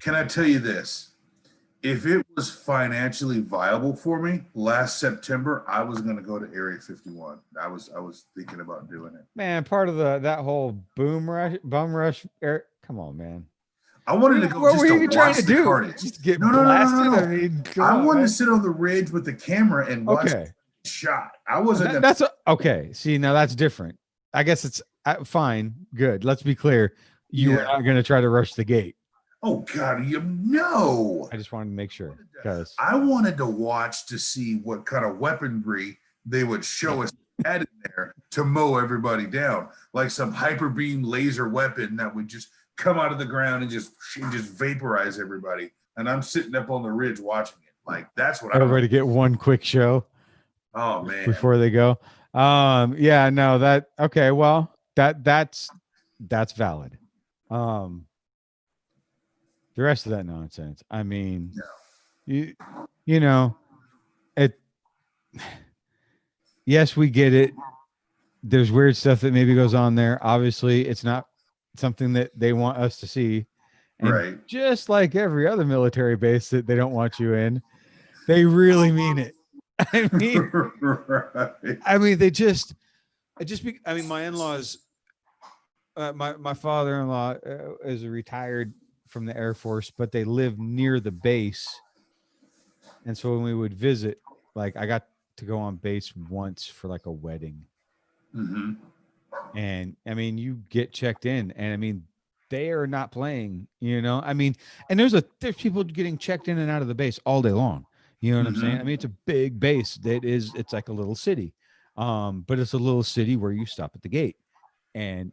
Can I tell you this? If it was financially viable for me last September, I was going to go to Area 51. I was thinking about doing it. Man, part of that whole bum rush. Come on, man. I wanted to go What were just to you trying watch to the do? carnage. Just get No, no, no, no, no, blasted? I no. mean, come I on, wanted to man. sit on the ridge with the camera and watch Okay. the shot. I wasn't gonna. That's okay. See, now that's different. I guess it's fine. Good. Let's be clear. You were Yeah. not going to try to rush the gate. Oh God, you no. I just wanted to make sure because I wanted to watch to see what kind of weaponry they would show us had in there to mow everybody down, like some hyper beam laser weapon that would just come out of the ground and just vaporize everybody. And I'm sitting up on the ridge watching it. Like that's what I want. everybody get one quick show Oh man. before they go. Yeah, no, that okay. Well, that's valid. Um, the rest of that nonsense. I mean, No. you you know it. Yes, we get it. There's weird stuff that maybe goes on there. Obviously, it's not something that they want us to see. And Right. just like every other military base that they don't want you in, they really mean it. I mean, Right. they just, I mean, my in-laws, my father-in-law is retired from the Air Force, but they live near the base. And so when we would visit, like I got to go on base once for like a wedding. Mhm. And I mean, you get checked in, and I mean, they are not playing, you know. I mean, and there's people getting checked in and out of the base all day long. You know what I'm saying? I Mhm. mean, it's a big base. It's like a little city. But it's a little city where you stop at the gate. And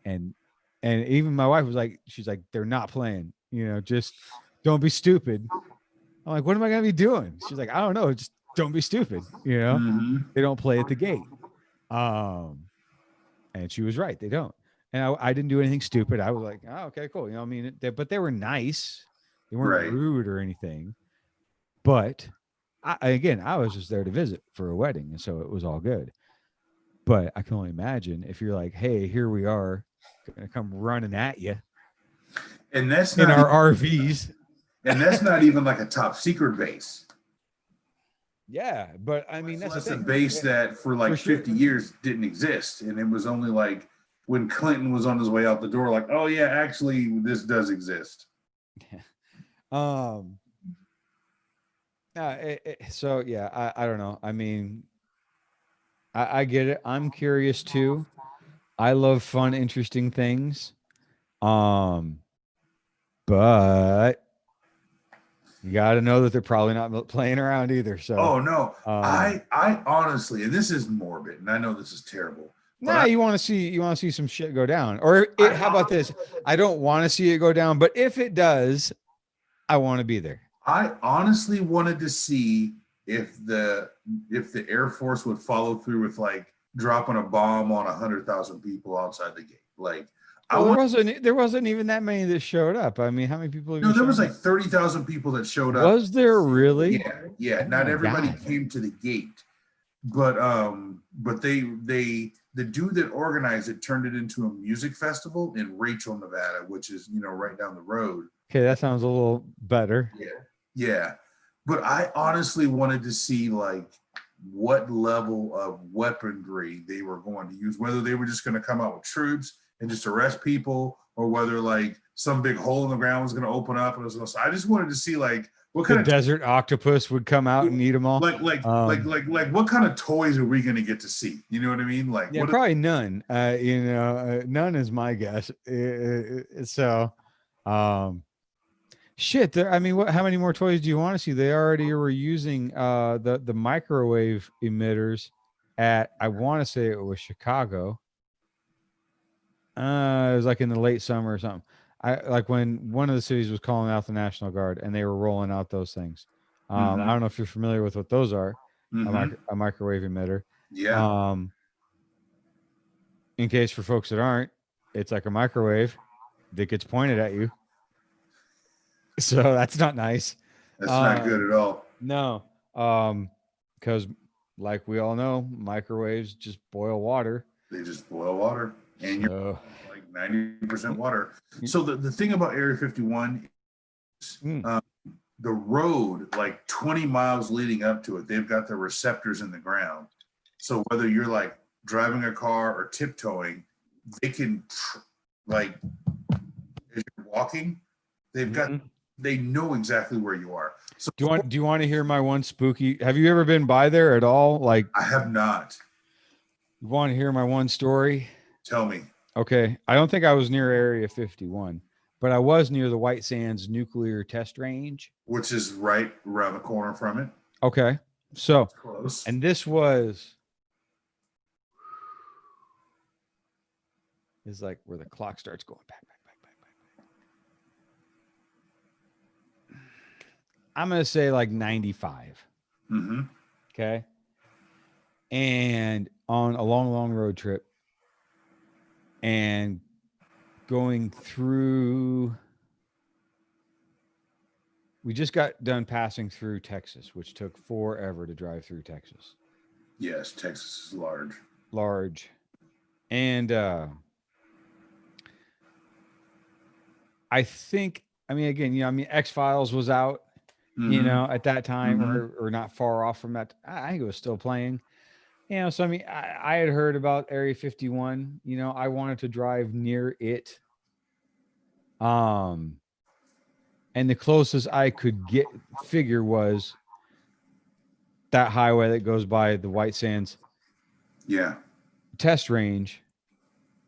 even my wife was like, she's like, they're not playing, you know, just don't be stupid. I'm like, what am I gonna be doing? She's like, I don't know, just don't be stupid, you know. Mhm. They don't play at the gate. Um and she was right. They don't. And I didn't do anything stupid. I was like, oh, okay, cool. You know, I mean, but they were nice. They weren't Right. rude or anything. But again, I was just there to visit for a wedding. And so it was all good. But I can only imagine if you're like, hey, here we are, going to come running at you And that's in not our even, RVs. and that's not even like a top secret base. Yeah. But I mean, that's the That's a thing. base that for like For sure. 50 years didn't exist. And it was only like when Clinton was on his way out the door, like, oh yeah, actually this does exist. um, so yeah, I don't know. I mean, I get it. I'm curious too. I love fun, interesting things. Um, but you got to know that they're probably not playing around either. So, Oh no. um, I honestly, and this is morbid, and I know this is terrible, but nah, you want to see some shit go down, or how about this? I don't want to see it go down, but if it does, I want to be there. I honestly wanted to see if the Air Force would follow through with like dropping a bomb on 100,000 people outside the gate. Like I Well, want there wasn't even that many that showed up. I mean, how many people no, even there showed was like up? 30,000 people that showed up. Was there really? Yeah, yeah. Oh Not my everybody god! came to the gate, but they the dude that organized it turned it into a music festival in Rachel, Nevada, which is right down the road. Okay, that sounds a little better. Yeah, yeah. But I honestly wanted to see like what level of weaponry they were going to use, whether they were just going to come out with troops and just arrest people, or whether like some big hole in the ground was going to open up and it was going to. So I just wanted to see like what The kind of desert octopus would come out and eat them all. like what kind of toys are we going to get to see? You know what I mean? Like Yeah, what? probably none. None is my guess. So, um, shit. I mean, what? How many more toys do you want to see? They already were using the microwave emitters at. I want to say it was Chicago. It was like in the late summer or something. I like when one of the cities was calling out the National Guard and they were rolling out those things. I Mm-hmm, don't know if you're familiar with what those are. mm-hmm. A microwave emitter. Yeah. Um, in case for folks that aren't, it's like a microwave that gets pointed at you. So that's not nice. That's not good Um, at all. no, because like we all know, microwaves just boil water. They just boil water, and you're So like 90% water. So the thing about Area 51 Mm. The road, like 20 miles leading up to it, they've got the receptors in the ground. So whether you're like driving a car or tiptoeing, they can like as you're walking, they've got Mhm. they know exactly where you are. So Do you want to hear my one spooky? Have you ever been by there at all? Like, I have not. you want to hear my one story? Tell me. Okay. I don't think I was near Area 51, but I was near the White Sands nuclear test range. Which is right around the corner from it. Okay. So, Close. and this was is like where the clock starts going back, back, back, back, back. I'm going to say like 95. Mm-hmm. Okay. And on a long, long road trip and going through, we just got done passing through Texas, which took forever to drive through Texas. Yes, Texas is large. Large. And I think, I mean, again, you know, I mean, X Files was out, you Mm-hmm. know, at that time Mm-hmm. or not far off from that. I think it was still playing. You know, so I mean, I had heard about Area 51. You know, I wanted to drive near it. Um, and the closest I could get figure was that highway that goes by the White Sands Yeah. test range.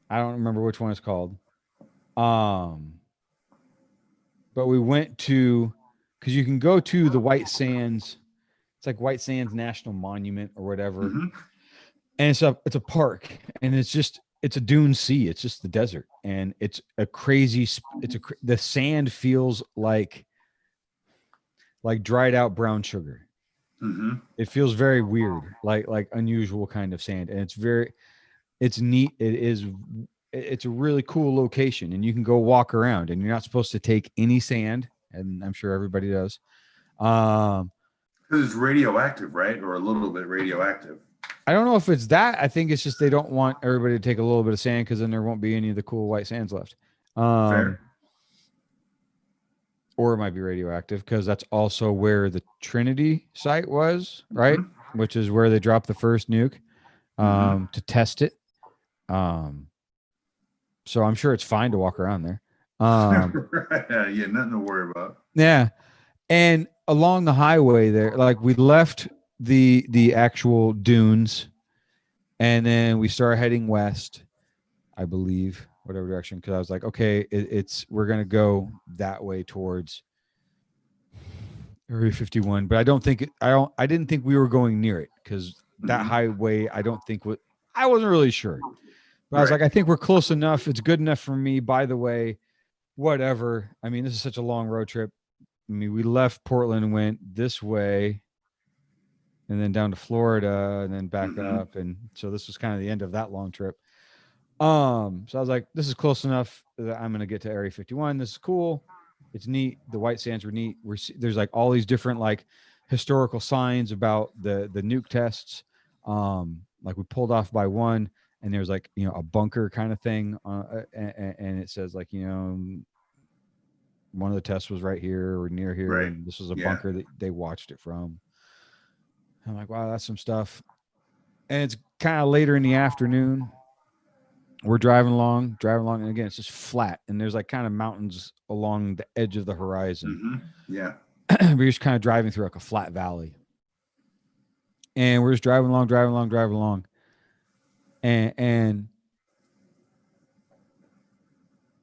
I don't remember which one it's called. Um, but we went to because you can go to the White Sands. It's like White Sands National Monument or whatever, Mm-hmm. and it's a park, and it's a dune sea. It's just the desert, and it's a crazy. The sand feels like dried out brown sugar. Mm-hmm. It feels very weird, like unusual kind of sand, and it's neat. It's a really cool location, and you can go walk around, and you're not supposed to take any sand, and I'm sure everybody does. Um, Because it's radioactive, right? Or a little bit radioactive. I don't know if it's that. I think it's just they don't want everybody to take a little bit of sand because then there won't be any of the cool white sands left. Fair. Or it might be radioactive because that's also where the Trinity site was, right? Mm-hmm. Which is where they dropped the first nuke Mm-hmm. to test it. So I'm sure it's fine to walk around there. Yeah, nothing to worry about. Yeah, and along the highway there, like we left the actual dunes, and then we started heading west, I believe, whatever direction. Because I was like, okay, it's we're gonna go that way towards Area 51, but I didn't think we were going near it because that Mm-hmm. highway I don't think was I wasn't really sure. But I was Right. like, I think we're close enough. It's good enough for me. By the way, whatever. I mean, this is such a long road trip. I mean, we left Portland and went this way and then down to Florida and then back Mm-hmm. up. And so this was kind of the end of that long trip. So I was like, this is close enough that I'm going to get to Area 51. This is cool. It's neat. The White Sands were neat. There's like all these different like historical signs about the nuke tests. Like we pulled off by one and there's like, you know, a bunker kind of thing. And it says like, you know, one of the tests was right here or near here. Right. And this was a Yeah. bunker that they watched it from. I'm like, wow, that's some stuff. And it's kind of later in the afternoon. We're driving along, and again, it's just flat, and there's like kind of mountains along the edge of the horizon. Mm-hmm. Yeah. We're just kind of driving through like a flat valley, and we're just driving along, and and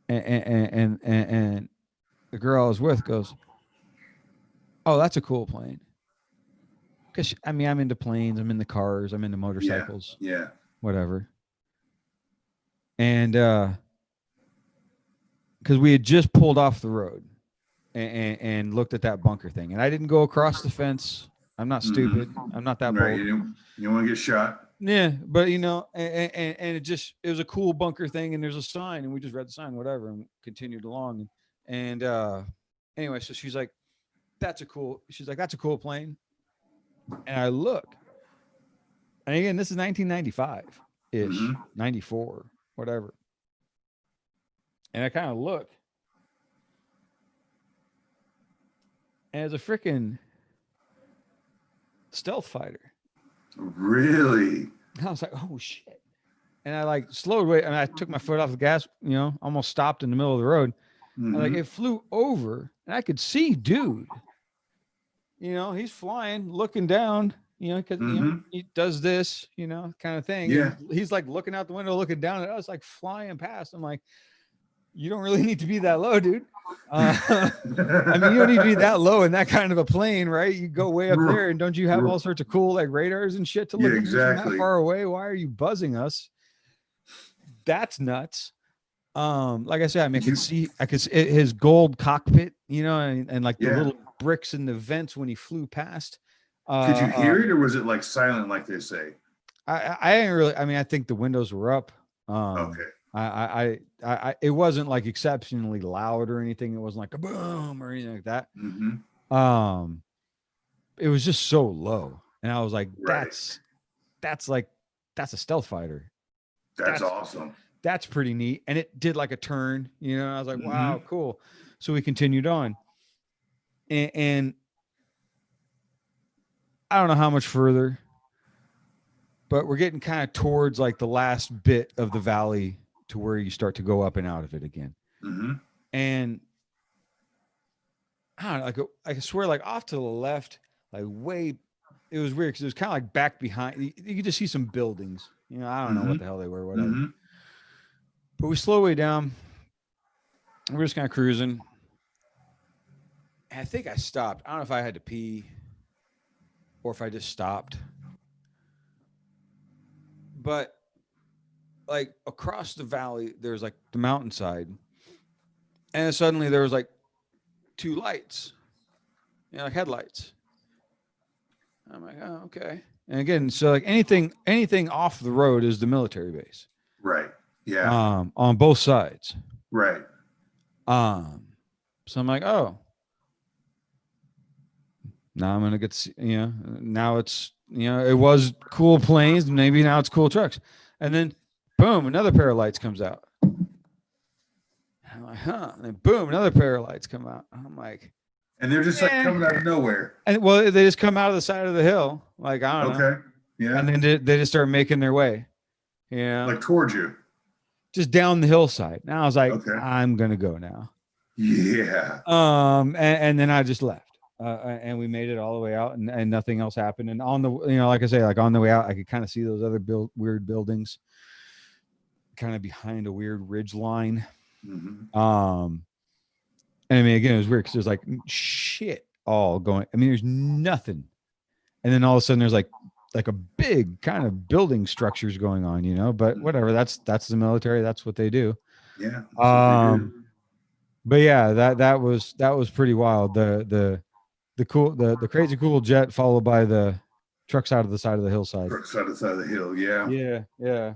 and the girl I was with goes, "Oh, that's a cool plane." Because I mean, I'm into planes, I'm into cars, I'm into Yeah. motorcycles, Yeah. whatever, and because we had just pulled off the road and looked at that bunker thing. And I didn't go across the fence. I'm not stupid. I'm not that Mm-hmm. Right. bold. You don't want to get shot. Yeah, but you know, and it was a cool bunker thing, and there's a sign, and we just read the sign, whatever, and continued along. And anyway, so she's like, that's a cool plane. And I look, and again, this is 1995 ish, Mm-hmm. 94, whatever. And I kind of look, and it's a freaking stealth fighter. Really? And I was like, oh shit. And I like slowed way, and I took my foot off the gas, almost stopped in the middle of the road. And like it flew over, and I could see dude. He's flying, looking down, because he does this, kind of thing. Yeah. And he's like looking out the window, looking down at us, like flying past. I'm like, you don't really need to be that low, dude. I mean, you don't need to be that low in that kind of a plane, right? You go way up there, and don't you have all sorts of cool like radars and shit to look at from that far away? Why are you buzzing us? That's nuts. Like I said, I mean, I could see his gold cockpit, and like the little bricks in the vents when he flew past. Could you hear it, or was it like silent, like they say? I didn't really. I mean, I think the windows were up. Okay. I it wasn't like exceptionally loud or anything. It wasn't like a boom or anything like that. It was just so low, and I was like, that's a stealth fighter. That's awesome. That's pretty neat. And it did like a turn, I was like, wow, cool. So we continued on, and I don't know how much further, but we're getting kind of towards like the last bit of the valley to where you start to go up and out of it again. And I don't know, I swear, like off to the left, like it was weird because it was kind of like back behind. You could just see some buildings. I don't know what the hell they were, whatever. But we slow way down. We're just kind of cruising. And I think I stopped. I don't know if I had to pee or if I just stopped. But like across the valley, there's like the mountainside. And suddenly there was like two lights, like headlights. I'm like, oh, okay. And again, so like anything off the road is the military base. Right. Yeah. On both sides. Right. So I'm like, oh, now I'm gonna get to see, now it's it was cool planes, maybe now it's cool trucks. And then boom, another pair of lights comes out. I'm like, huh? And then boom, another pair of lights come out. I'm like, and they're just like coming out of nowhere. And well, they just come out of the side of the hill, like I don't know. Okay. Yeah. And then they just start making their way. Like towards you. Just down the hillside. Now I was like, okay, I'm gonna go now. Yeah. And then I just left. And we made it all the way out, and nothing else happened. And on the, like I say, like on the way out, I could kind of see those other weird buildings, kind of behind a weird ridge line. And I mean, again, it was weird because there's like shit all going. I mean, there's nothing, and then all of a sudden there's like a big kind of building structures going on, But whatever, that's the military. That's what they do. Yeah. But yeah, that was pretty wild. The crazy cool jet followed by the trucks out of the side of the hillside. Trucks out of the side of the hill. Yeah. Yeah.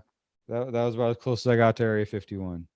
That was about as close as I got to Area 51.